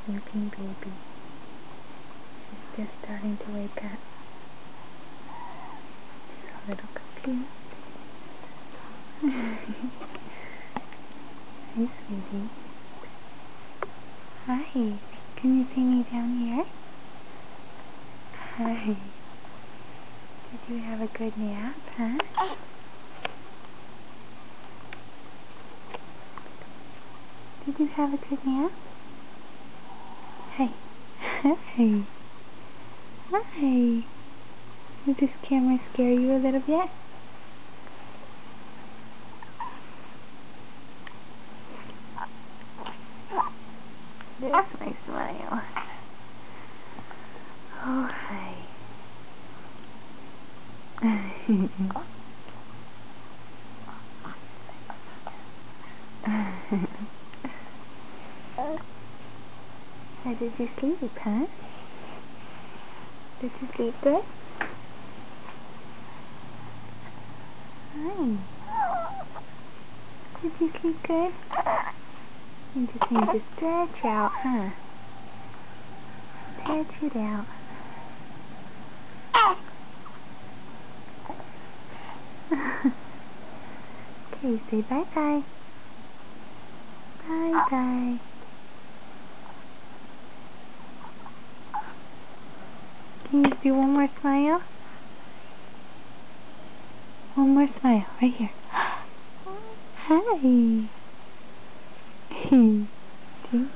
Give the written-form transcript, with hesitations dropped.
sleeping baby. She's just starting to wake up. She's a little confused. Hi, sweetie. Hi. Can you see me down here? Hi. Did you have a good nap, huh? Did you have a good nap? Hi. Hi. Hi. Did this camera scare you a little bit? There's my smile. Oh, hi. How did you sleep, huh? Did you sleep good? Hi. Did you sleep good? You just need to stretch out, huh? Stretch it out. Okay, say bye-bye. Bye-bye. Can you do one more smile? One more smile, right here. Hi. Thank you.